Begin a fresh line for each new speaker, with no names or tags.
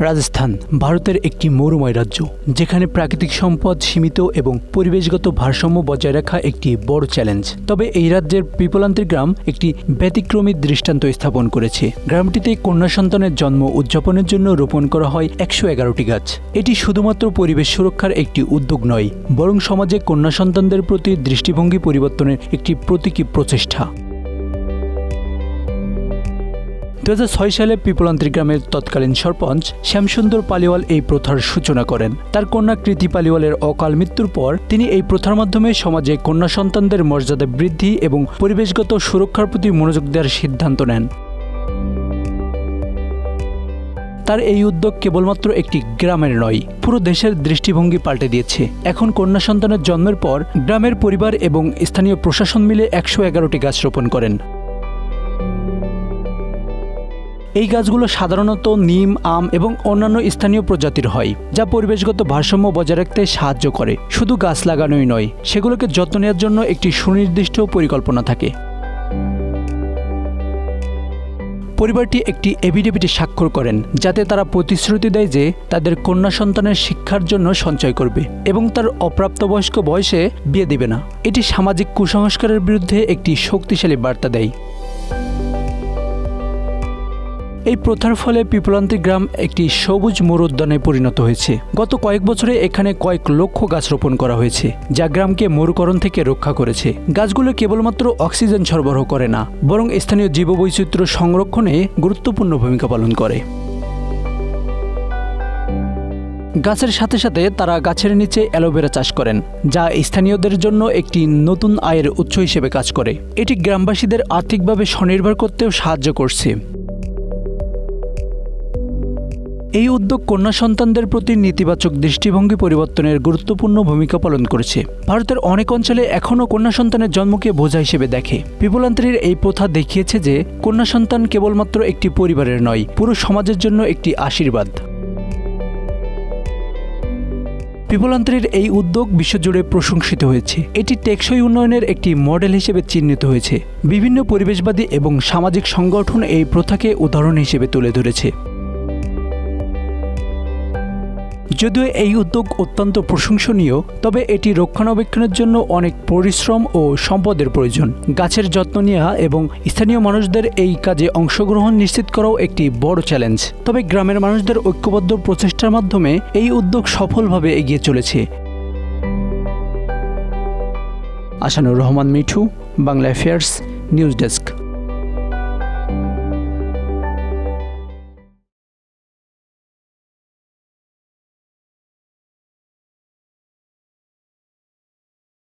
রাজস্থান ভারতের একটি মরুময় রাজ্য, যেখানে প্রাকৃতিক সম্পদ সীমিত এবং পরিবেশগত ভারসাম্য বজায় রাখা একটি বড় চ্যালেঞ্জ। তবে এই রাজ্যের পিপলান্ত্রী গ্রাম একটি ব্যতিক্রমী দৃষ্টান্ত স্থাপন করেছে। গ্রামটিতে কন্যা সন্তানের জন্ম উদযাপনের জন্য রোপণ করা হয় 111টি গাছ। এটি শুধুমাত্র পরিবেশ সুরক্ষার একটি উদ্যোগ নয়, বরং সমাজে কন্যা সন্তানদের প্রতি দৃষ্টিভঙ্গি পরিবর্তনের একটি প্রতীকী প্রচেষ্টা। 2006 সালে পিপলান্ত্রী গ্রামের তৎকালীন সরপঞ্চ শ্যামসুন্দর পালিওয়াল এই প্রথার সূচনা করেন। তার কন্যা কৃতি পালিওয়ালের অকাল মৃত্যুর পর তিনি এই প্রথার মাধ্যমে সমাজে কন্যা সন্তানদের মর্যাদা বৃদ্ধি এবং পরিবেশগত সুরক্ষার প্রতি মনোযোগ দেওয়ার সিদ্ধান্ত নেন। তার এই উদ্যোগ কেবলমাত্র একটি গ্রামের নয়, পুরো দেশের দৃষ্টিভঙ্গি পাল্টে দিয়েছে। এখন কন্যা সন্তানের জন্মের পর গ্রামের পরিবার এবং স্থানীয় প্রশাসন মিলে 111টি গাছ রোপণ করেন। এই গাছগুলো সাধারণত নিম, আম এবং অন্যান্য স্থানীয় প্রজাতির হয়, যা পরিবেশগত ভারসাম্য বজায় রাখতে সাহায্য করে। শুধু গাছ লাগানোই নয়, সেগুলোকে যত্ন নেওয়ার জন্য একটি সুনির্দিষ্ট পরিকল্পনা থাকে। পরিবারটি একটি এফিডেভিটে স্বাক্ষর করেন, যাতে তারা প্রতিশ্রুতি দেয় যে তাদের কন্যা সন্তানের শিক্ষার জন্য সঞ্চয় করবে এবং তার অপ্রাপ্তবয়স্ক বয়সে বিয়ে দিবে না। এটি সামাজিক কুসংস্কারের বিরুদ্ধে একটি শক্তিশালী বার্তা দেয়। এই প্রথার ফলে পিপলান্ত্রী গ্রাম একটি সবুজ মরুদ্যানে পরিণত হয়েছে। গত কয়েক বছরে এখানে কয়েক লক্ষ গাছ রোপণ করা হয়েছে, যা গ্রামকে মরুকরণ থেকে রক্ষা করেছে। গাছগুলো কেবলমাত্র অক্সিজেন সরবরাহ করে না, বরং স্থানীয় জীববৈচিত্র্য সংরক্ষণে গুরুত্বপূর্ণ ভূমিকা পালন করে। গাছের সাথে সাথে তারা গাছের নিচে অ্যালোভেরা চাষ করেন, যা স্থানীয়দের জন্য একটি নতুন আয়ের উৎস হিসেবে কাজ করে। এটি গ্রামবাসীদের আর্থিকভাবে স্বনির্ভর করতেও সাহায্য করছে। এই উদ্যোগ কন্যা সন্তানদের প্রতি নেতিবাচক দৃষ্টিভঙ্গি পরিবর্তনের গুরুত্বপূর্ণ ভূমিকা পালন করেছে। ভারতের অনেক অঞ্চলে এখনও কন্যা সন্তানের জন্মকে বোঝা হিসেবে দেখে। পিপলান্ত্রীর এই প্রথা দেখিয়েছে যে কন্যা সন্তান কেবলমাত্র একটি পরিবারের নয়, পুরো সমাজের জন্য একটি আশীর্বাদ। পিপলান্ত্রীর এই উদ্যোগ বিশ্বজুড়ে প্রশংসিত হয়েছে। এটি টেকসই উন্নয়নের একটি মডেল হিসেবে চিহ্নিত হয়েছে। বিভিন্ন পরিবেশবাদী এবং সামাজিক সংগঠন এই প্রথাকে উদাহরণ হিসেবে তুলে ধরেছে। যদিও এই উদ্যোগ অত্যন্ত প্রশংসনীয়, তবে এটি রক্ষণাবেক্ষণের জন্য অনেক পরিশ্রম ও সম্পদের প্রয়োজন। গাছের যত্ন নেওয়া এবং স্থানীয় মানুষদের এই কাজে অংশগ্রহণ নিশ্চিত করাও একটি বড় চ্যালেঞ্জ। তবে গ্রামের মানুষদের ঐক্যবদ্ধ প্রচেষ্টার মাধ্যমে এই উদ্যোগ সফলভাবে এগিয়ে চলেছে। Ashanur Rahman Mithu, Bangla affairs, news desk.